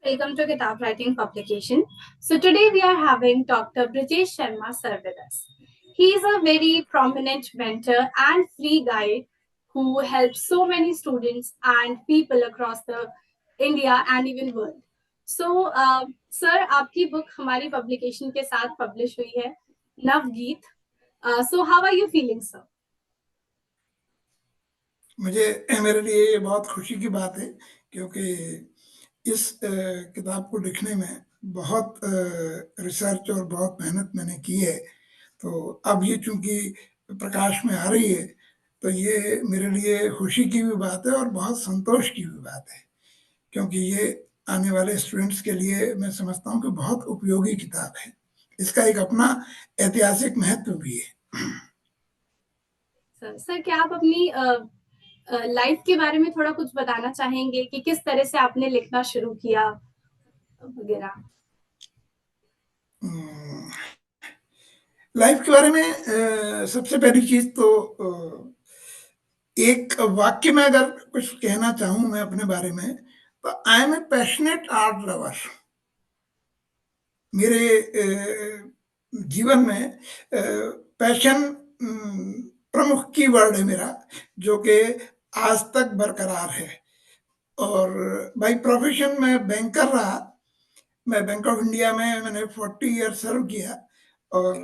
Welcome to Kitab Writing Publication. So today we are having Dr. Brijesh Sharma sir with us. He is a very prominent mentor and free guide who helps so many students and people across the India and even world. So sir, आपकी book हमारी publication के साथ publish हुई है नवगीत. So how are you feeling, sir? मेरे लिए ये बहुत खुशी की बात है क्योंकि इस किताब को लिखने में बहुत रिसर्च और बहुत मेहनत मैंने की है। तो अब ये चूंकि प्रकाश में आ रही है तो ये मेरे लिए खुशी की भी बात है और बहुत संतोष की भी बात है, क्योंकि ये आने वाले स्टूडेंट्स के लिए मैं समझता हूँ कि बहुत उपयोगी किताब है। इसका एक अपना ऐतिहासिक महत्व भी है। सर क्या आप अपनी लाइफ के बारे में थोड़ा कुछ बताना चाहेंगे कि किस तरह से आपने लिखना शुरू किया वगैरह? लाइफ के बारे में सबसे पहली चीज तो एक वाक्य में अगर कुछ कहना चाहूं मैं अपने बारे में, तो I am a passionate art lover. मेरे जीवन में पैशन प्रमुख की वर्ड है मेरा, जो कि आज तक बरकरार है। और बाय प्रोफेशन में बैंकर रहा। मैं बैंक ऑफ इंडिया में मैंने 40 ईयर सर्व किया और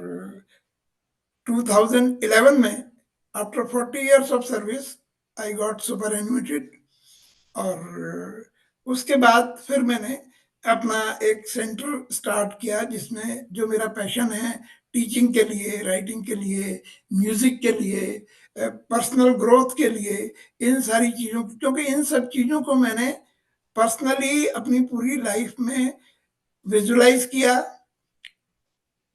2011 में after 40 years of service I got superannuated. और उसके बाद फिर मैंने अपना एक सेंटर स्टार्ट किया जिसमें जो मेरा पैशन है टीचिंग के लिए, राइटिंग के लिए, म्यूजिक के लिए, पर्सनल ग्रोथ के लिए, इन सारी चीज़ों, क्योंकि इन सब चीज़ों को मैंने पर्सनली अपनी पूरी लाइफ में विजुलाइज किया,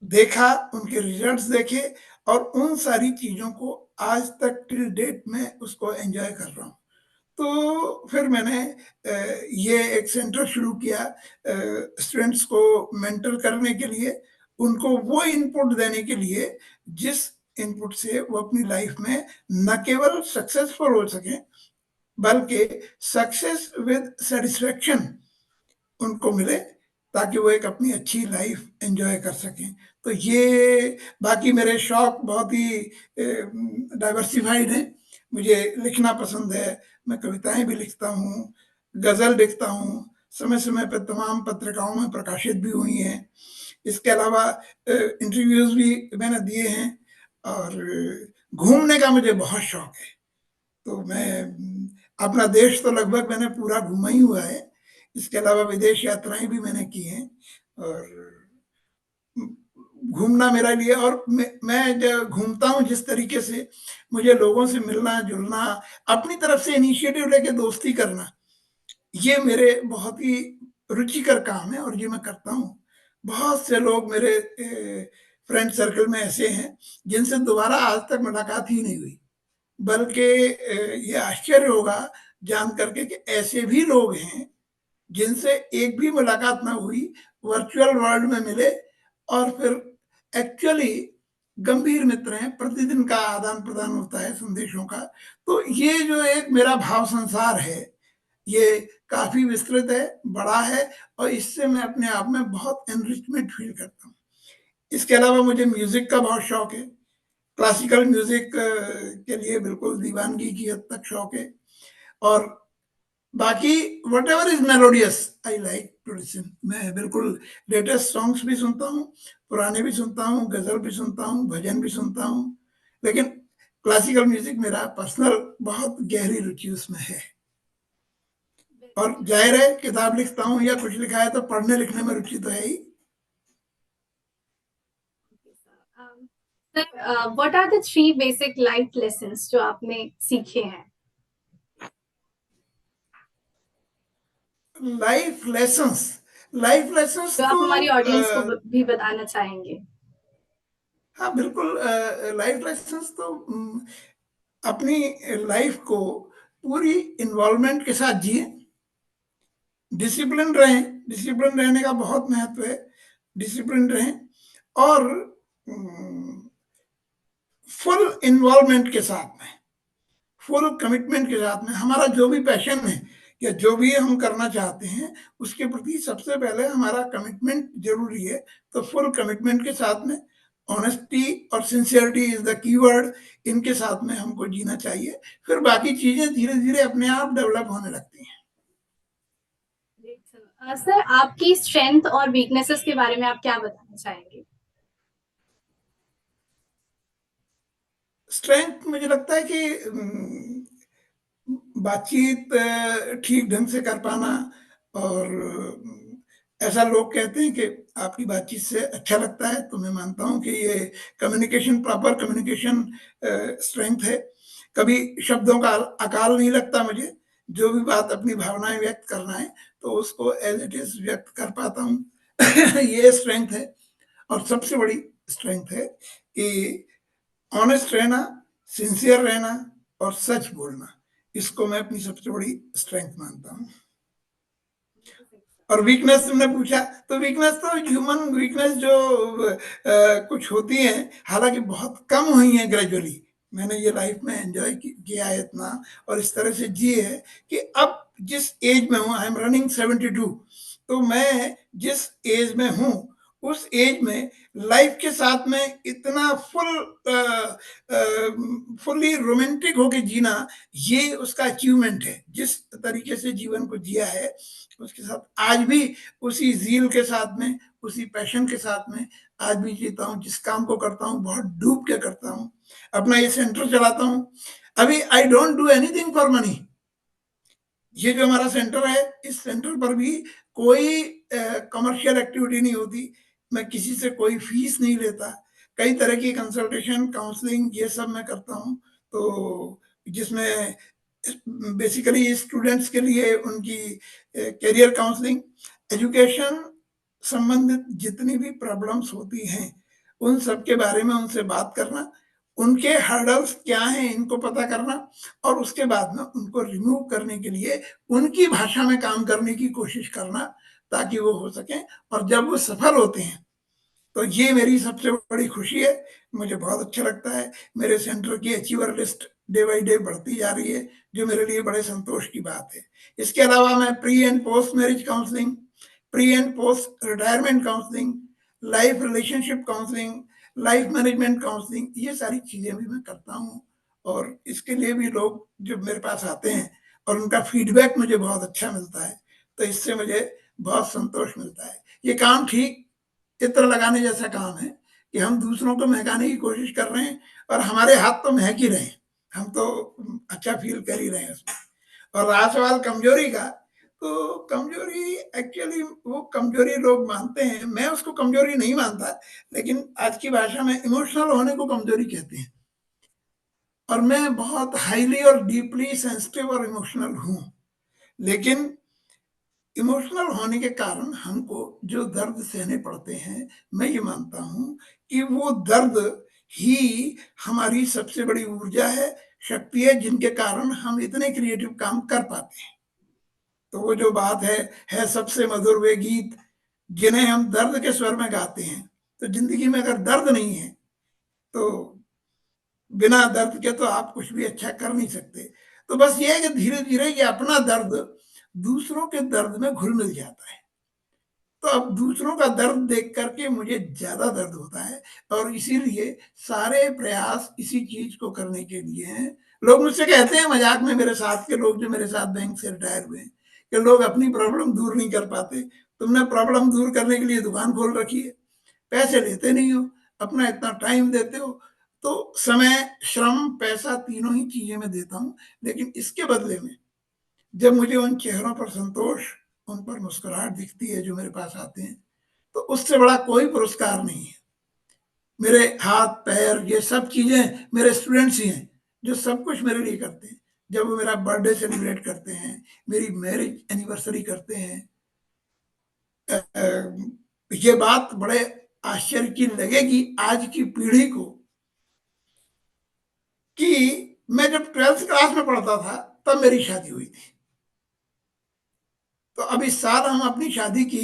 देखा, उनके रिजल्ट्स देखे और उन सारी चीज़ों को आज तक टिल डेट में उसको एंजॉय कर रहा हूँ। तो फिर मैंने ये एक सेंटर शुरू किया स्टूडेंट्स को मेंटर करने के लिए, उनको वो इनपुट देने के लिए जिस इनपुट से वो अपनी लाइफ में न केवल सक्सेसफुल हो सके बल्कि सक्सेस विद सेटिस्फेक्शन उनको मिले, ताकि वो एक अपनी अच्छी लाइफ एंजॉय कर सकें। तो ये बाकी मेरे शौक बहुत ही डाइवर्सिफाइड हैं। मुझे लिखना पसंद है, मैं कविताएं भी लिखता हूँ, गज़ल लिखता हूँ, समय समय पर तमाम पत्रिकाओं में प्रकाशित भी हुई हैं। इसके अलावा इंटरव्यूज़ भी मैंने दिए हैं और घूमने का मुझे बहुत शौक है। तो मैं अपना देश तो लगभग मैंने पूरा घूमा ही हुआ है। इसके अलावा विदेश यात्राएं भी मैंने की हैं और घूमना मेरा लिए, और मैं जब घूमता हूँ जिस तरीके से मुझे लोगों से मिलना जुलना, अपनी तरफ से इनिशिएटिव लेके दोस्ती करना, ये मेरे बहुत ही रुचिकर काम है और ये मैं करता हूँ। बहुत से लोग मेरे फ्रेंड सर्कल में ऐसे हैं जिनसे दोबारा आज तक मुलाकात ही नहीं हुई, बल्कि ये आश्चर्य होगा जान करके कि ऐसे भी लोग हैं जिनसे एक भी मुलाकात ना हुई, वर्चुअल वर्ल्ड में मिले और फिर एक्चुअली गंभीर मित्र हैं, प्रतिदिन का आदान प्रदान होता है संदेशों का। तो ये जो एक मेरा भाव संसार है ये काफी विस्तृत है, बड़ा है और इससे मैं अपने आप में बहुत एनरिचमेंट फील करता हूँ। इसके अलावा मुझे म्यूजिक का बहुत शौक है। क्लासिकल म्यूजिक के लिए बिल्कुल दीवानगी की हद तक शौक है और बाकी whatever is melodious I like to listen. मैं बिल्कुल लेटेस्ट सॉन्ग्स भी सुनता हूँ, पुराने भी सुनता हूँ, गजल भी सुनता हूँ, भजन भी सुनता हूँ, लेकिन क्लासिकल म्यूजिक मेरा पर्सनल बहुत गहरी रुचि उसमें है। और जाहिर है किताब लिखता हूँ या कुछ लिखा है तो पढ़ने लिखने में रुचि तो है ही। What are the 3 basic life lessons जो आपने सीखे हैं? लाइफ लेसन्स जो आप तो हमारी ऑडियंस को भी बताना चाहेंगे? हाँ बिल्कुल, लाइफ लेसन्स तो अपनी लाइफ को पूरी इन्वॉल्वमेंट के साथ जिए, डिसिप्लिन रहें, डिसिप्लिन रहने का बहुत महत्व है, डिसिप्लिन रहें और फुल इन्वॉल्वमेंट के साथ में, फुल कमिटमेंट के साथ में हमारा जो भी पैशन है, या जो भी हम करना चाहते हैं उसके प्रति सबसे पहले हमारा कमिटमेंट जरूरी है। तो फुल कमिटमेंट के साथ में ऑनेस्टी और सिंसियरिटी इज द कीवर्ड, इनके साथ में हमको जीना चाहिए, फिर बाकी चीजें धीरे धीरे अपने आप डेवलप होने लगती हैं। सर, आपकी स्ट्रेंथ और वीकनेसेस के बारे में आप क्या बताना चाहेंगे? स्ट्रेंथ मुझे लगता है कि बातचीत ठीक ढंग से कर पाना, और ऐसा लोग कहते हैं कि आपकी बातचीत से अच्छा लगता है, तो मैं मानता हूँ कि ये कम्युनिकेशन, प्रॉपर कम्युनिकेशन स्ट्रेंथ है। कभी शब्दों का अकाल नहीं लगता मुझे, जो भी बात अपनी भावनाएं व्यक्त करना है तो उसको एज इट इज व्यक्त कर पाता हूँ। ये स्ट्रेंथ है। और सबसे बड़ी स्ट्रेंथ है कि ऑनेस्ट रहना, सिंसियर रहना और सच बोलना, इसको मैं अपनी सबसे बड़ी स्ट्रेंथ मानता हूँ। और वीकनेस तुमने पूछा, तो वीकनेस तो ह्यूमन वीकनेस जो कुछ होती है, हालांकि बहुत कम हुई है ग्रेजुअली। मैंने ये लाइफ में एंजॉय किया है इतना, और इस तरह से जिए है कि अब जिस एज में हूँ, आई एम रनिंग 72, तो मैं जिस एज में हूँ उस एज में लाइफ के साथ में इतना फुल्ली रोमांटिक होके जीना, ये उसका अचीवमेंट है। जिस तरीके से जीवन को जिया है उसके साथ आज भी उसी जील के साथ में, उसी पैशन के साथ में आज भी जीता हूँ। जिस काम को करता हूँ बहुत डूब के करता हूँ। अपना ये सेंटर चलाता हूँ। अभी I don't do anything for money. ये जो हमारा सेंटर है, इस सेंटर पर भी कोई कमर्शियल एक्टिविटी नहीं होती। मैं किसी से कोई फीस नहीं लेता। कई तरह की कंसल्टेशन, काउंसलिंग, ये सब मैं करता हूँ। तो जिसमें बेसिकली स्टूडेंट्स के लिए उनकी करियर काउंसलिंग, एजुकेशन संबंधित जितनी भी प्रॉब्लम्स होती हैं उन सब के बारे में उनसे बात करना, उनके हर्डल्स क्या हैं इनको पता करना, और उसके बाद में उनको रिमूव करने के लिए उनकी भाषा में काम करने की कोशिश करना, ताकि वो हो सके। और जब वो सफल होते हैं तो ये मेरी सबसे बड़ी खुशी है। मुझे बहुत अच्छा लगता है। मेरे सेंटर की achiever list day by day बढ़ती जा रही है, जो मेरे लिए बड़े संतोष की बात है। इसके अलावा मैं pre and post marriage counselling, pre and post retirement counselling, life relationship counselling, life management counselling, ये सारी चीजें भी मैं करता हूँ। और इसके लिए भी लोग जो मेरे पास आते हैं और उनका फीडबैक मुझे बहुत अच्छा मिलता है, तो इससे मुझे बहुत संतोष मिलता है। ये काम ठीक इत्र लगाने जैसा काम है कि हम दूसरों को महकाने की कोशिश कर रहे हैं और हमारे हाथ तो महक ही रहे हैं, हम तो अच्छा फील कर ही रहे हैं उसमें। और रहा सवाल कमजोरी का, तो कमजोरी एक्चुअली वो कमजोरी लोग मानते हैं, मैं उसको कमजोरी नहीं मानता, लेकिन आज की भाषा में इमोशनल होने को कमजोरी कहते हैं। और मैं बहुत हाईली और डीपली सेंसिटिव और इमोशनल हूँ, लेकिन इमोशनल होने के कारण हमको जो दर्द सहने पड़ते हैं, मैं ये मानता हूं कि वो दर्द ही हमारी सबसे बड़ी ऊर्जा है, शक्ति है, जिनके कारण हम इतने क्रिएटिव काम कर पाते हैं। तो वो जो बात है सबसे मधुर वे गीत जिन्हें हम दर्द के स्वर में गाते हैं। तो जिंदगी में अगर दर्द नहीं है तो बिना दर्द के तो आप कुछ भी अच्छा कर नहीं सकते। तो बस ये है कि धीरे धीरे ये अपना दर्द दूसरों के दर्द में घुल मिल जाता है। तो अब दूसरों का दर्द देख करके मुझे ज्यादा दर्द होता है, और इसीलिए सारे प्रयास इसी चीज को करने के लिए हैं। लोग मुझसे कहते हैं मजाक में, मेरे साथ के लोग जो मेरे साथ बैंक से रिटायर हुए हैं, कि लोग अपनी प्रॉब्लम दूर नहीं कर पाते। तुमने प्रॉब्लम दूर करने के लिए दुकान खोल रखी है, पैसे लेते नहीं हो, अपना इतना टाइम देते हो। तो समय, श्रम, पैसा, तीनों ही चीजें मैं देता हूँ, लेकिन इसके बदले में जब मुझे उन चेहरों पर संतोष, उन पर मुस्कुराहट दिखती है जो मेरे पास आते हैं, तो उससे बड़ा कोई पुरस्कार नहीं है। मेरे हाथ पैर ये सब चीजें मेरे स्टूडेंट्स ही हैं जो सब कुछ मेरे लिए करते हैं। जब वो मेरा बर्थडे सेलिब्रेट करते हैं, मेरी मैरिज एनिवर्सरी करते हैं, ये बात बड़े आश्चर्य की लगेगी आज की पीढ़ी को कि मैं जब 12th क्लास में पढ़ता था तब मेरी शादी हुई थी। तो अब इस साल हम अपनी शादी की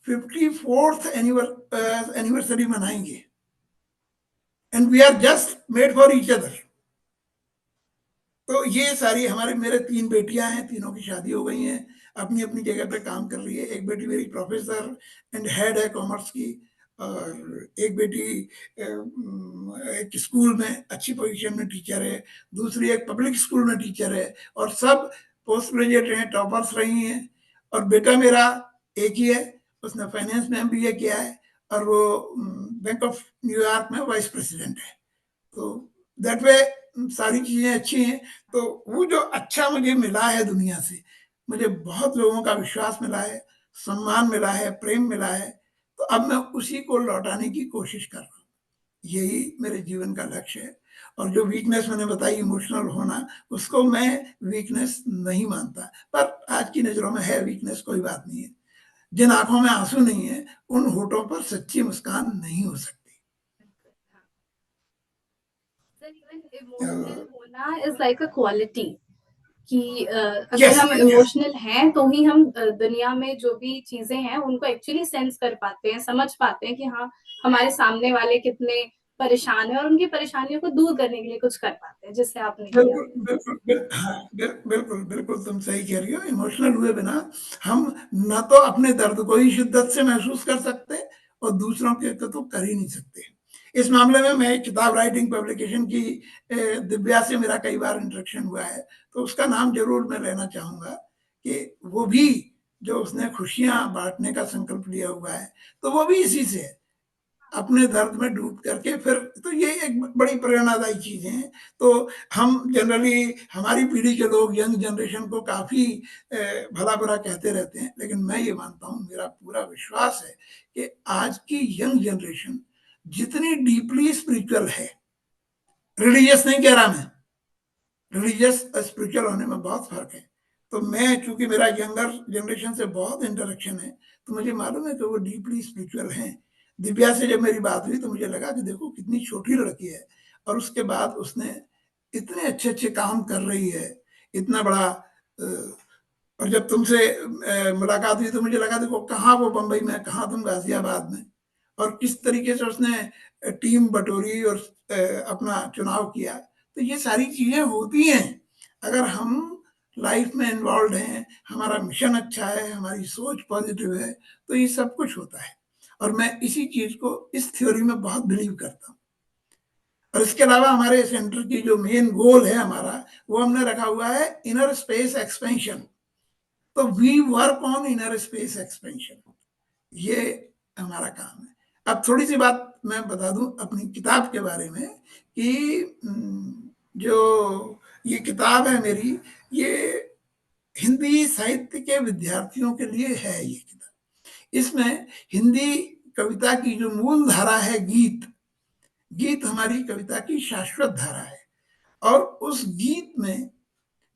54th एनिवर्सरी मनाएंगे, and we are just made for each other. तो ये सारी मेरे 3 बेटियाँ हैं, तीनों की शादी हो गई हैं, अपनी-अपनी जगह पे काम कर रही है। एक बेटी मेरी प्रोफ़ेसर एंड हेड है कॉमर्स की, और एक बेटी एक स्कूल में अच्छी पोज़ीशन में टीचर है, दूसरी एक पब्लिक स्कूल में टीचर है, और सब पोस्ट ग्रेजुएट हैं, टॉपर्स रही हैं। और बेटा मेरा एक ही है, उसने फाइनेंस में एमबीए किया है, और वो बैंक ऑफ न्यूयॉर्क में वाइस प्रेसिडेंट है। तो दैट वे सारी चीज़ें अच्छी हैं। तो वो जो अच्छा मुझे मिला है दुनिया से, मुझे बहुत लोगों का विश्वास मिला है, सम्मान मिला है, प्रेम मिला है, तो अब मैं उसी को लौटाने की कोशिश कर रहा हूँ। यही मेरे जीवन का लक्ष्य है। और जो वीकनेस मैंने बताई इमोशनल होना, उसको मैं वीकनेस नहीं मानता, पर आज की नज़रों में है वीकनेस, कोई बात नहीं है। जिन आँखों में आँसू नहीं है, उन होठों पर सच्ची मुस्कान नहीं हो सकती। अ, इमोशनल होना इज लाइक अ क्वालिटी कि अगर यस, हम यस। इमोशनल हैं तो ही हम दुनिया में जो भी चीजें हैं उनको एक्चुअली सेंस कर पाते हैं, समझ पाते हैं कि हाँ हमारे सामने वाले कितने परेशान है और उनकी परेशानियों को दूर करने के लिए कुछ कर पाते हैं, जिससे आपने किया। बिल्कुल, बिल्कुल, हाँ, बिल्कुल, बिल्कुल तुम सही कह रही हो। इमोशनल हुए बिना हम ना तो अपने दर्द को ही शिद्दत से महसूस कर सकते, और दूसरों के तो कर ही नहीं सकते। इस मामले में मैं एक किताब राइटिंग पब्लिकेशन की दिव्या से मेरा कई बार इंटरेक्शन हुआ है, तो उसका नाम ज़रूर मैं लेना चाहूँगा कि वो भी जो उसने खुशियाँ बाँटने का संकल्प लिया हुआ है, तो वो भी इसी से है। अपने दर्द में डूब करके फिर, तो ये एक बड़ी प्रेरणादायी चीज़ें हैं। तो हम जनरली हमारी पीढ़ी के लोग यंग जनरेशन को काफ़ी भला-बुरा कहते रहते हैं, लेकिन मैं ये मानता हूँ, मेरा पूरा विश्वास है कि आज की यंग जनरेशन जितनी डीपली स्पिरिचुअल है, रिलीजियस नहीं कह रहा मैं, रिलीजियस स्पिरिचुअल होने में बहुत फ़र्क है। तो मैं, चूँकि मेरा यंगर जनरेशन से बहुत इंटरेक्शन है, तो मुझे मालूम है कि वो डीपली स्पिरिचुअल हैं। दिव्या से जब मेरी बात हुई तो मुझे लगा कि देखो कितनी छोटी लड़की है, और उसके बाद उसने इतने अच्छे-अच्छे काम कर रही है, इतना बड़ा और जब तुमसे मुलाकात हुई तो मुझे लगा देखो कहाँ वो बम्बई में, कहाँ तुम गाज़ियाबाद में, और किस तरीके से उसने टीम बटोरी और अपना चुनाव किया। तो ये सारी चीज़ें होती हैं, अगर हम लाइफ में इन्वॉल्व्ड हैं, हमारा मिशन अच्छा है, हमारी सोच पॉजिटिव है, तो ये सब कुछ होता है। और मैं इसी चीज़ को, इस थ्योरी में बहुत बिलीव करता हूँ। और इसके अलावा हमारे सेंटर की जो मेन गोल है हमारा, वो हमने रखा हुआ है इनर स्पेस एक्सपेंशन। तो we work on inner space expansion, ये हमारा काम है। अब थोड़ी सी बात मैं बता दूं अपनी किताब के बारे में कि जो ये किताब है मेरी, ये हिंदी साहित्य के विद्यार्थियों के लिए है ये किताब। इसमें हिंदी कविता की जो मूल धारा है, गीत, गीत हमारी कविता की शाश्वत धारा है, और उस गीत में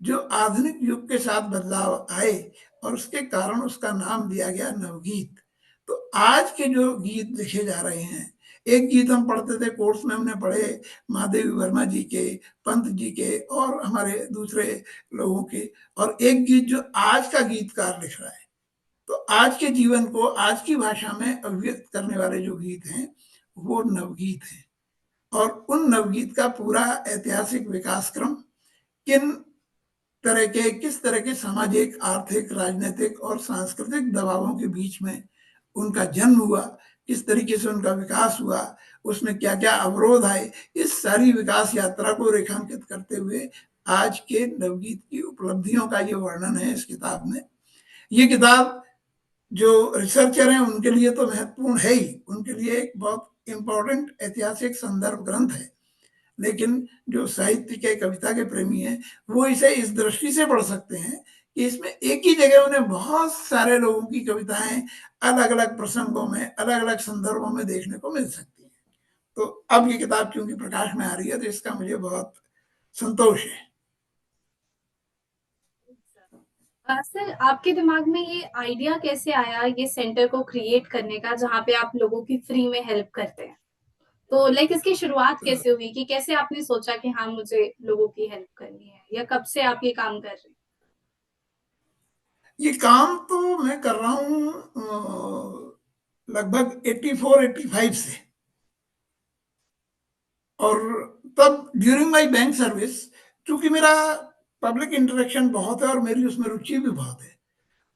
जो आधुनिक युग के साथ बदलाव आए, और उसके कारण उसका नाम दिया गया नवगीत। तो आज के जो गीत लिखे जा रहे हैं, एक गीत हम पढ़ते थे कोर्स में, हमने पढ़े महादेवी वर्मा जी के, पंत जी के और हमारे दूसरे लोगों के, और एक गीत जो आज का गीतकार लिख रहा है। तो आज के जीवन को आज की भाषा में अभिव्यक्त करने वाले जो गीत हैं, वो नवगीत हैं। और उन नवगीत का पूरा ऐतिहासिक विकास क्रम, किन तरह के, किस तरह के सामाजिक, आर्थिक, राजनीतिक और सांस्कृतिक दबावों के बीच में उनका जन्म हुआ, किस तरीके से उनका विकास हुआ, उसमें क्या-क्या अवरोध आए, इस सारी विकास यात्रा को रेखांकित करते हुए आज के नवगीत की उपलब्धियों का ये वर्णन है इस किताब में। ये किताब जो रिसर्चर हैं उनके लिए तो महत्वपूर्ण है ही, उनके लिए एक बहुत इम्पोर्टेंट ऐतिहासिक संदर्भ ग्रंथ है। लेकिन जो साहित्य के, कविता के प्रेमी हैं, वो इसे इस दृष्टि से पढ़ सकते हैं कि इसमें एक ही जगह उन्हें बहुत सारे लोगों की कविताएं अलग-अलग प्रसंगों में, अलग-अलग संदर्भों में देखने को मिल सकती हैं। तो अब ये किताब चूंकि प्रकाश में आ रही है, तो इसका मुझे बहुत संतोष है। सर आपके दिमाग में ये आइडिया कैसे आया ये सेंटर को क्रिएट करने का जहाँ पे आप लोगों की फ्री में हेल्प करते हैं? तो लाइक इसकी शुरुआत तो कैसे हुई कि कैसे आपने सोचा कि हाँ मुझे लोगों की हेल्प करनी है, या कब से आप ये काम कर रहे हैं? ये काम तो मैं कर रहा हूँ लगभग 84-85 से। और तब ड्यूरिंग माय बैंक सर्विस, चूँकि मेरा पब्लिक इंटरेक्शन बहुत है और मेरी उसमें रुचि भी बहुत है,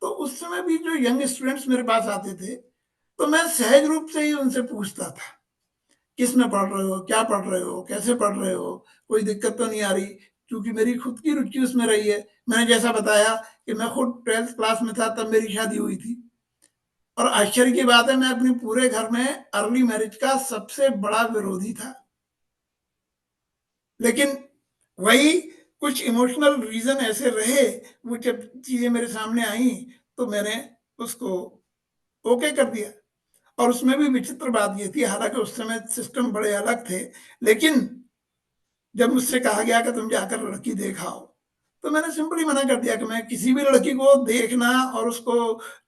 तो उस समय भी जो यंग स्टूडेंट्स मेरे पास आते थे, तो मैं सहज रूप से ही उनसे पूछता था, किस में पढ़ रहे हो? क्या पढ़ रहे हो? कैसे पढ़ रहे हो? कोई दिक्कत तो नहीं आ रही? क्योंकि मेरी खुद की रुचि उसमें रही है। मैंने जैसा बताया कि मैं खुद 12th क्लास में था तब मेरी शादी हुई थी। और आश्चर्य की बात है मैं अपने पूरे घर में अर्ली मैरिज का सबसे बड़ा विरोधी था। लेकिन वही कुछ इमोशनल रीज़न ऐसे रहे, वो जब चीज़ें मेरे सामने आई तो मैंने उसको ओके कर दिया। और उसमें भी विचित्र बात ये थी, हालाँकि उस समय सिस्टम बड़े अलग थे, लेकिन जब मुझसे कहा गया कि तुम जाकर लड़की देख आओ, तो मैंने सिंपली मना कर दिया कि मैं किसी भी लड़की को देखना और उसको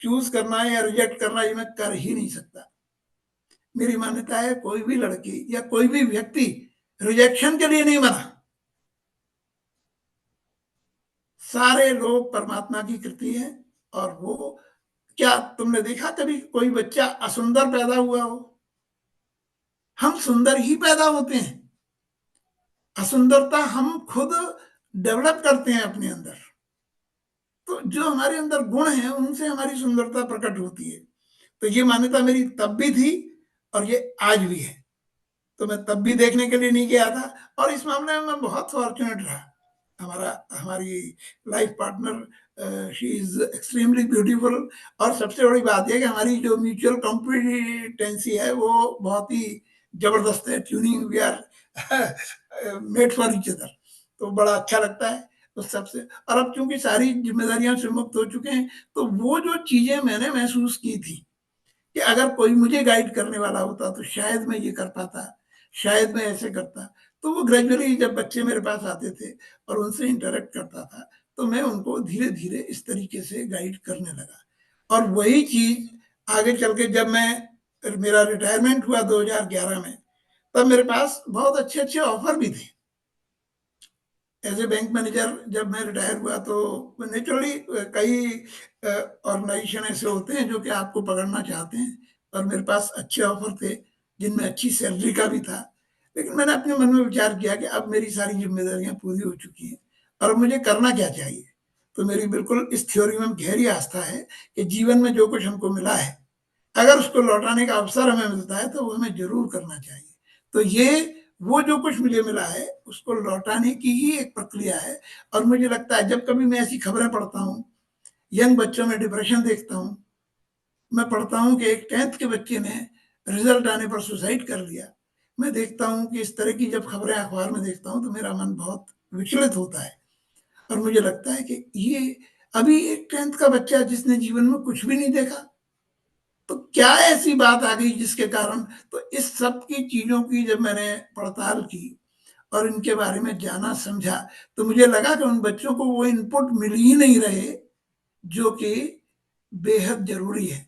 चूज़ करना या रिजेक्ट करना ये मैं कर ही नहीं सकता। मेरी मान्यता है कोई भी लड़की या कोई भी व्यक्ति रिजेक्शन के लिए नहीं बना। सारे लोग परमात्मा की कृति है और वो क्या तुमने देखा कभी कोई बच्चा असुंदर पैदा हुआ हो? हम सुंदर ही पैदा होते हैं। असुंदरता हम खुद डेवलप करते हैं अपने अंदर। तो जो हमारे अंदर गुण हैं उनसे हमारी सुंदरता प्रकट होती है। तो ये मान्यता मेरी तब भी थी और ये आज भी है। तो मैं तब भी देखने के लिए नहीं गया था और इस मामले में मैं बहुत फॉर्चुनेट रहा। हमारी life partner she is extremely beautiful और सबसे बड़ी बात ये है कि हमारी जो म्यूचुअल कॉम्पिटेंसी है वो बहुत ही ज़बरदस्त है। Tuning we are made for each other. तो बड़ा अच्छा लगता है उस सबसे। और अब चूँकि सारी ज़िम्मेदारियाँ से मुक्त हो चुके हैं, तो वो जो चीज़ें मैंने महसूस की थी कि अगर कोई मुझे गाइड करने वाला होता तो शायद मैं ये कर पाता, शायद मैं ऐसे करता। तो वो ग्रेजुअली जब बच्चे मेरे पास आते थे और उनसे इंटरैक्ट करता था, तो मैं उनको धीरे-धीरे इस तरीके से गाइड करने लगा। और वही चीज़ आगे चल के जब मेरा रिटायरमेंट हुआ 2011 में, तब मेरे पास बहुत अच्छे-अच्छे ऑफ़र भी थे। एज़ ए बैंक मैनेजर जब मैं रिटायर हुआ तो नेचुरली कई ऑर्गेनाइजेशन ऐसे होते हैं जो कि आपको पकड़ना चाहते हैं और मेरे पास अच्छे ऑफ़र थे, जिनमें अच्छी सैलरी का भी था। लेकिन मैंने अपने मन में विचार किया कि अब मेरी सारी ज़िम्मेदारियाँ पूरी हो चुकी हैं और अब मुझे करना क्या चाहिए? तो मेरी बिल्कुल इस थ्योरी में गहरी आस्था है कि जीवन में जो कुछ हमको मिला है, अगर उसको लौटाने का अवसर हमें मिलता है तो वो हमें ज़रूर करना चाहिए। तो ये वो जो कुछ मुझे मिला है उसको लौटाने की ही एक प्रक्रिया है। और मुझे लगता है जब कभी मैं ऐसी खबरें पढ़ता हूँ, यंग बच्चों में डिप्रेशन देखता हूँ, मैं पढ़ता हूँ कि एक 10th के बच्चे ने रिज़ल्ट आने पर सुसाइड कर लिया। मैं देखता हूँ कि इस तरह की जब खबरें अखबार में देखता हूँ तो मेरा मन बहुत विचलित होता है और मुझे लगता है कि ये अभी एक 10th का बच्चा जिसने जीवन में कुछ भी नहीं देखा, तो क्या ऐसी बात आ गई जिसके कारण। तो इस सब की चीज़ों की जब मैंने पड़ताल की और इनके बारे में जाना समझा, तो मुझे लगा कि उन बच्चों को वो इनपुट मिल ही नहीं रहे जो कि बेहद ज़रूरी है।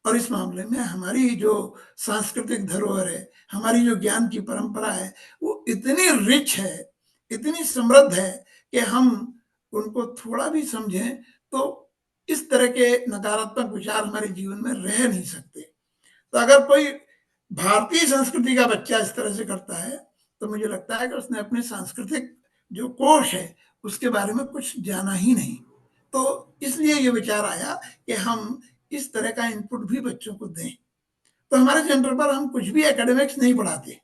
और इस मामले में हमारी जो सांस्कृतिक धरोहर है, हमारी जो ज्ञान की परंपरा है, वो इतनी रिच है, इतनी समृद्ध है कि हम उनको थोड़ा भी समझें तो इस तरह के नकारात्मक विचार हमारे जीवन में रह नहीं सकते। तो अगर कोई भारतीय संस्कृति का बच्चा इस तरह से करता है, तो मुझे लगता है कि उसने अपने सांस्कृतिक जो कोश है, उसके बारे में कुछ जाना ही नहीं। तो इसलिए ये विचार आया कि हम इस तरह का इनपुट भी बच्चों को दें। तो हमारे सेंटर पर हम कुछ भी एकेडमिक्स नहीं पढ़ाते।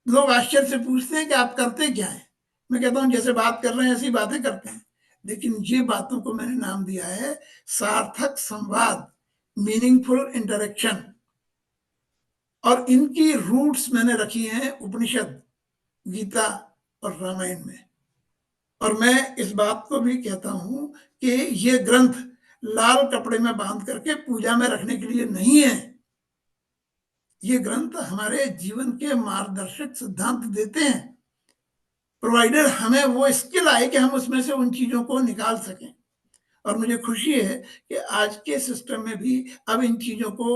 लोग आश्चर्य से पूछते हैं कि आप करते क्या हैं? मैं कहता हूँ जैसे बात कर रहे हैं ऐसी बातें करते हैं। लेकिन ये बातों को मैंने नाम दिया है सार्थक संवाद, मीनिंगफुल इंटरेक्शन। और इनकी रूट्स मैंने रखी हैं उपनिषद, गीता और रामायण में। और मैं इस बात को भी कहता हूँ कि ये ग्रंथ लाल कपड़े में बांध करके पूजा में रखने के लिए नहीं है। ये ग्रंथ हमारे जीवन के मार्गदर्शक सिद्धांत देते हैं, प्रोवाइडेड हमें वो स्किल आए कि हम उसमें से उन चीज़ों को निकाल सकें। और मुझे खुशी है कि आज के सिस्टम में भी अब इन चीज़ों को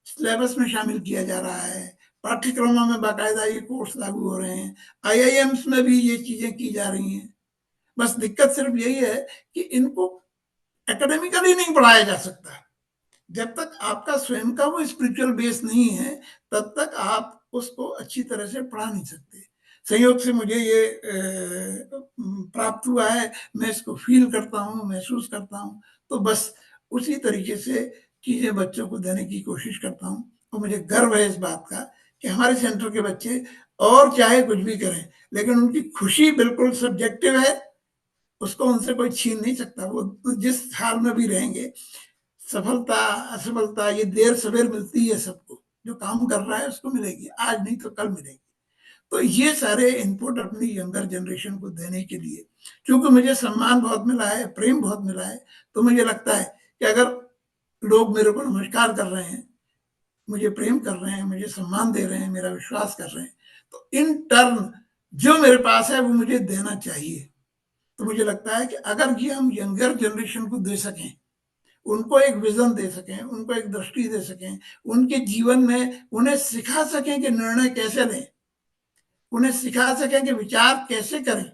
सिलेबस में शामिल किया जा रहा है। पाठ्यक्रमों में बाकायदा ये कोर्स लागू हो रहे हैं। आईआईएम्स में भी ये चीज़ें की जा रही हैं। बस दिक्कत सिर्फ यही है कि इनको एकेडमिकली नहीं पढ़ाया जा सकता। जब तक आपका स्वयं का वो स्पिरिचुअल बेस नहीं है, तब तक आप उसको अच्छी तरह से पढ़ा नहीं सकते। संयोग से मुझे ये प्राप्त हुआ है, मैं इसको फ़ील करता हूँ, महसूस करता हूँ, तो बस उसी तरीके से चीज़ें बच्चों को देने की कोशिश करता हूँ और मुझे गर्व है इस बात का कि हमारे सेंटर के बच्चे और चाहे कुछ भी करें, लेकिन उनकी खुशी बिल्कुल सब्जेक्टिव है, उसको उनसे कोई छीन नहीं सकता। वो जिस हाल में भी रहेंगे, सफलता, असफलता ये देर-सवेर मिलती है सबको। जो काम कर रहा है उसको मिलेगी, आज नहीं तो कल मिलेगी। तो ये सारे इनपुट अपनी यंगर जनरेशन को देने के लिए, क्योंकि मुझे सम्मान बहुत मिला है, प्रेम बहुत मिला है, तो मुझे लगता है कि अगर लोग मेरे को नमस्कार कर रहे हैं, मुझे प्रेम कर रहे हैं, मुझे सम्मान दे रहे हैं, मेरा विश्वास कर रहे हैं, तो इन टर्न जो मेरे पास है वो मुझे देना चाहिए। तो मुझे लगता है कि अगर ये हम यंगर जनरेशन को दे सकें, उनको एक विजन दे सकें, उनको एक दृष्टि दे सकें, उनके जीवन में उन्हें सिखा सकें कि निर्णय कैसे लें, उन्हें सिखा सकें कि विचार कैसे करें,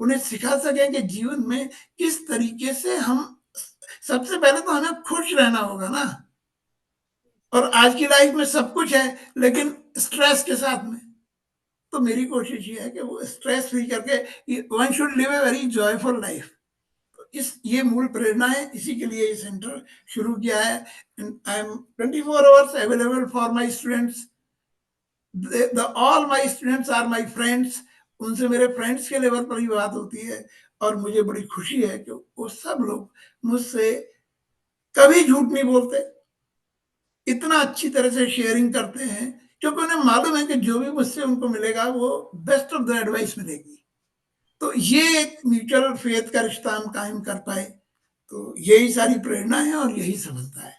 उन्हें सिखा सकें कि जीवन में किस तरीके से हम, सबसे पहले तो हमें खुश रहना होगा ना। और आज की लाइफ में सब कुछ है, लेकिन स्ट्रेस के साथ में। तो मेरी कोशिश ये है कि वो स्ट्रेस फ्री करके one should live a very joyful life. इस ये मूल प्रेरणा है, इसी के लिए ये सेंटर शुरू किया है। I am 24 hours available for my students. All my students are my friends. उनसे मेरे फ्रेंड्स के लेवल पर ही बात होती है और मुझे बड़ी खुशी है कि वो सब लोग मुझसे कभी झूठ नहीं बोलते, इतना अच्छी तरह से शेयरिंग करते हैं, क्योंकि उन्हें मालूम है कि जो भी मुझसे उनको मिलेगा वो बेस्ट ऑफ द एडवाइस मिलेगी। तो ये एक म्यूचुअल फेथ का रिश्ता हम कायम कर पाए, तो यही सारी प्रेरणा है और यही सफलता है।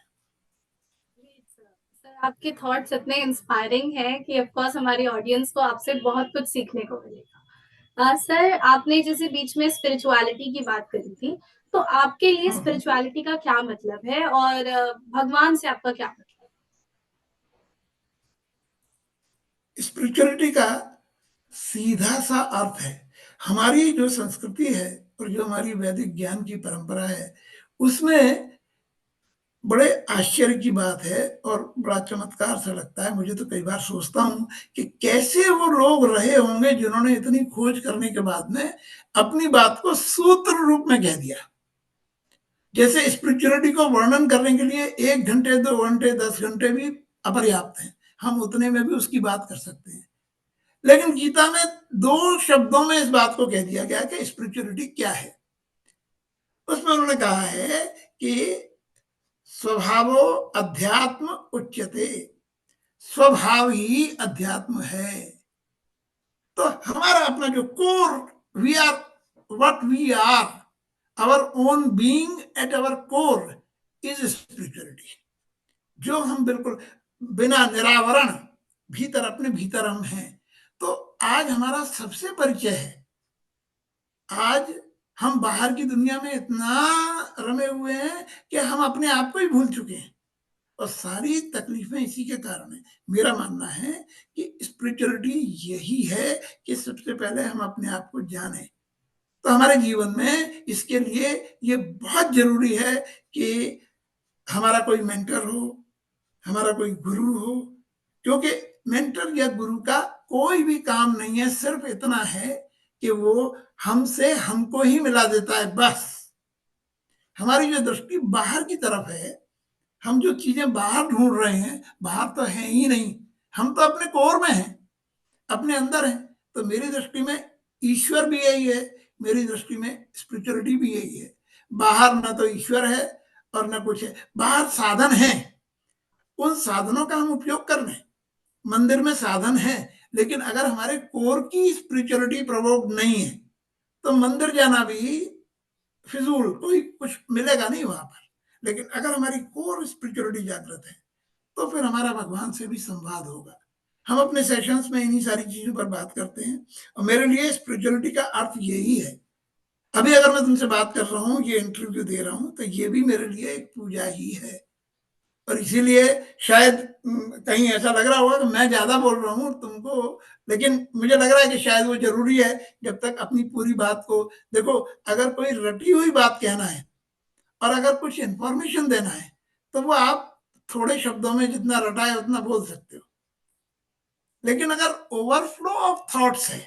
सर, आपके थॉट्स इतने इंस्पायरिंग हैं कि ऑफ कोर्स हमारी ऑडियंस को आपसे बहुत कुछ सीखने को मिलेगा। सर, आपने जैसे बीच में स्पिरिचुअलिटी की बात करी थी, तो आपके लिए स्पिरिचुअलिटी का क्या मतलब है और भगवान से आपका क्या मतलब है? स्पिरिचुअलिटी का सीधा सा अर्थ है, हमारी जो संस्कृति है और जो हमारी वैदिक ज्ञान की परंपरा है, उसमें बड़े आश्चर्य की बात है और बड़ा चमत्कार सा लगता है। मुझे तो कई बार सोचता हूँ कि कैसे वो लोग रहे होंगे जिन्होंने इतनी खोज करने के बाद में अपनी बात को सूत्र रूप में कह दिया। जैसे स्पिरिचुअलिटी को वर्णन करने के लिए 1 घंटे, 2 घंटे, 10 घंटे भी अपर्याप्त हैं। हम उतने में भी उसकी बात कर सकते हैं। लेकिन गीता में 2 शब्दों में इस बात को कह दिया गया कि स्पिरिचुअलिटी क्या है। उसमें उन्होंने कहा है कि स्वभावो अध्यात्म उच्यते, स्वभाव ही अध्यात्म है। तो हमारा अपना जो core, we are what we are, our own being at our core is spirituality. जो हम बिल्कुल बिना निरावरण भीतर, अपने भीतर हम हैं। तो आज हमारा सबसे परिचय है। आज हम बाहर की दुनिया में इतना रमे हुए हैं कि हम अपने आप को ही भूल चुके हैं और सारी तकलीफें इसी के कारण है। मेरा मानना है कि स्पिरिचुअलिटी यही है कि सबसे पहले हम अपने आप को जाने। तो हमारे जीवन में इसके लिए ये बहुत जरूरी है कि हमारा कोई मेंटर हो, हमारा कोई गुरु हो, क्योंकि मेंटर या गुरु का कोई भी काम नहीं है, सिर्फ इतना है कि वो हमसे हमको ही मिला देता है बस। हमारी जो दृष्टि बाहर की तरफ है, हम जो चीजें बाहर ढूंढ रहे हैं, बाहर तो है ही नहीं, हम तो अपने कोर में हैं, अपने अंदर हैं। तो मेरी दृष्टि में ईश्वर भी यही है, मेरी दृष्टि में स्पिरिचुअलिटी भी यही है। बाहर ना तो ईश्वर है और ना कुछ है, बाहर साधन है, उन साधनों का हम उपयोग कर रहे हैं। मंदिर में साधन है, लेकिन अगर हमारे कोर की स्पिरिचुअलिटी प्रवोक नहीं है तो मंदिर जाना भी फिजूल, कोई कुछ मिलेगा नहीं वहां पर। लेकिन अगर हमारी कोर स्पिरिचुअलिटी जागृत है तो फिर हमारा भगवान से भी संवाद होगा। हम अपने सेशंस में इन्हीं सारी चीजों पर बात करते हैं और मेरे लिए स्पिरिचुअलिटी का अर्थ यही है। अभी अगर मैं तुमसे बात कर रहा हूँ, ये इंटरव्यू दे रहा हूँ, तो ये भी मेरे लिए एक पूजा ही है। और इसीलिए शायद कहीं ऐसा लग रहा होगा कि मैं ज्यादा बोल रहा हूँ तुमको, लेकिन मुझे लग रहा है कि शायद वो जरूरी है। जब तक अपनी पूरी बात को देखो, अगर कोई रटी हुई बात कहना है और अगर कुछ इंफॉर्मेशन देना है तो वो आप थोड़े शब्दों में जितना रटा है उतना बोल सकते हो। लेकिन अगर ओवरफ्लो ऑफ थॉट्स है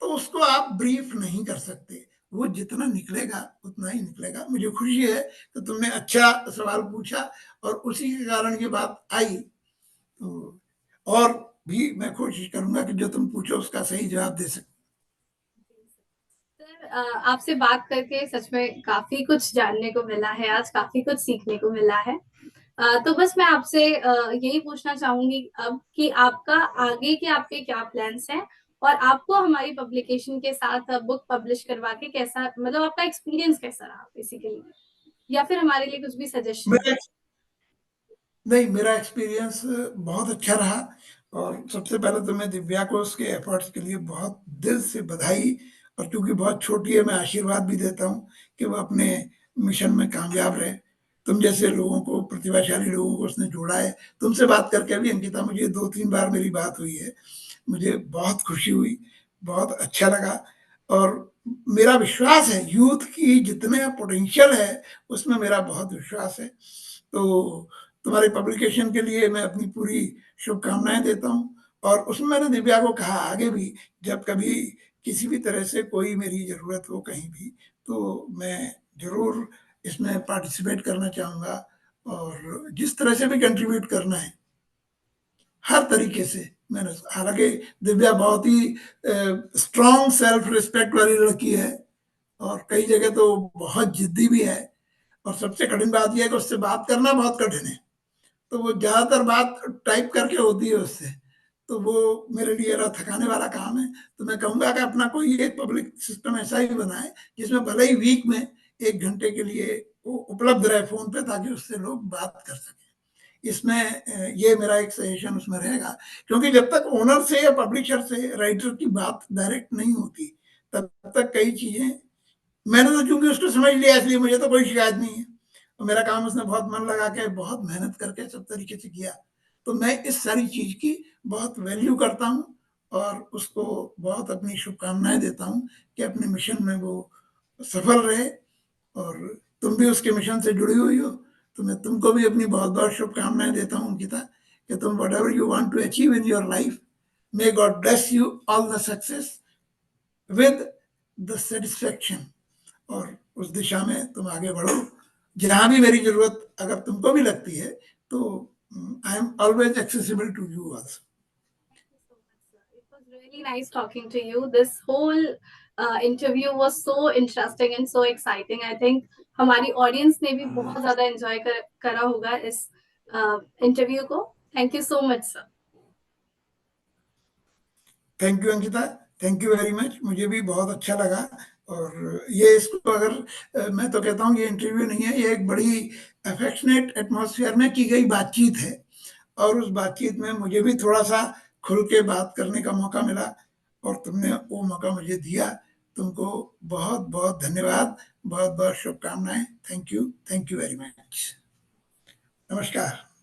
तो उसको आप ब्रीफ नहीं कर सकते। वो जितना निकलेगा उतना ही निकलेगा। मुझे खुशी है कि तुमने अच्छा सवाल पूछा और उसी के कारण ये बात आई। तो और भी मैं कोशिश करूंगा कि जो तुम पूछो उसका सही जवाब दे सकूं। सर, आपसे बात करके सच में काफी कुछ जानने को मिला है, आज काफी कुछ सीखने को मिला है। तो बस मैं आपसे यही पूछना चाहूंगी अब कि आपका आगे के आपके क्या प्लान्स हैं और आपको हमारी पब्लिकेशन के साथ बुक पब्लिश करवा के कैसा, मतलब आपका एक्सपीरियंस कैसा रहा बेसिकली, या फिर हमारे लिए कुछ भी सजेशन। मेरा नहीं, मेरा एक्सपीरियंस बहुत अच्छा रहा और सबसे पहले तो मैं दिव्या को उसके एफर्ट्स के लिए बहुत दिल से बधाई, और चूँकि बहुत छोटी है, मैं आशीर्वाद भी देता हूँ कि वो अपने मिशन में कामयाब रहे। तुम जैसे लोगों को, प्रतिभाशाली लोगों को उसने जोड़ा है। तुमसे बात करके भी अंकिता, मुझे 2-3 बार मेरी बात हुई है। मुझे बहुत खुशी हुई, बहुत अच्छा लगा और मेरा विश्वास है यूथ की जितने पोटेंशियल है, उसमें मेरा बहुत विश्वास है। तो तुम्हारी पब्लिकेशन के लिए मैं अपनी पूरी शुभकामनाएँ देता हूँ और उसमें मैंने दिव्या को कहा आगे भी जब कभी किसी भी तरह से कोई मेरी ज़रूरत हो कहीं भी, तो मैं ज़रूर इसमें पार्टिसिपेट करना चाहूँगा और जिस तरह से भी कंट्रीब्यूट करना है, हर तरीके से मैंने, हालाँकि दिव्या बहुत ही स्ट्रॉन्ग सेल्फ रिस्पेक्ट वाली लड़की है और कई जगह तो बहुत ज़िद्दी भी है और सबसे कठिन बात ये है कि उससे बात करना बहुत कठिन है। तो वो ज़्यादातर बात टाइप करके होती है उससे, तो वो मेरे लिए ज़रा थकाने वाला काम है। तो मैं कहूँगा कि अपना कोई एक पब्लिक सिस्टम ऐसा ही बनाए, जिसमें भले ही वीक में 1 घंटे के लिए वो उपलब्ध रहे फ़ोन पे, ताकि उससे लोग बात कर सकें। इसमें ये मेरा एक सजेशन उसमें रहेगा, क्योंकि जब तक ओनर से या पब्लिशर से राइटर की बात डायरेक्ट नहीं होती, तब तक कई चीज़ें, मैंने तो चूँकि उसको समझ लिया इसलिए मुझे तो कोई शिकायत नहीं है। और मेरा काम उसने बहुत मन लगा के, बहुत मेहनत करके सब तरीके से किया। तो मैं इस सारी चीज़ की बहुत वैल्यू करता हूँ और उसको बहुत अपनी शुभकामनाएँ देता हूँ कि अपने मिशन में वो सफल रहे और तुम भी उसके मिशन से जुड़ी हुई हो, तो मैं तुमको भी अपनी बहुत-बहुत शुभकामनाएँ देता हूँ अंकिता, कि तुम whatever you want to achieve in your life, may God bless you all the success with the satisfaction, और उस दिशा में तुम आगे बढ़ो। जहाँ भी मेरी ज़रूरत अगर तुमको भी लगती है, तो I am always accessible to you also. It was really nice talking to you. This whole interview was so interesting and so exciting. I think हमारी ऑडियंस ने भी बहुत ज्यादा एंजॉय करा होगा इस इंटरव्यू को। Thank you so much sir. Thank you Ankita, thank you very much. मुझे भी बहुत अच्छा लगा और ये इसको अगर मैं तो कहता हूँ ये इंटरव्यू नहीं है, ये एक बड़ी अफेक्शनेट एटमॉस्फेयर में की गई बातचीत है और उस बातचीत में मुझे भी थोड़ा-सा खुल के बात करने का मौका मिला और तुमने वो मौका मुझे दिया। तुमको बहुत-बहुत धन्यवाद, बहुत-बहुत शुभकामनाएँ। Thank you very much. नमस्कार।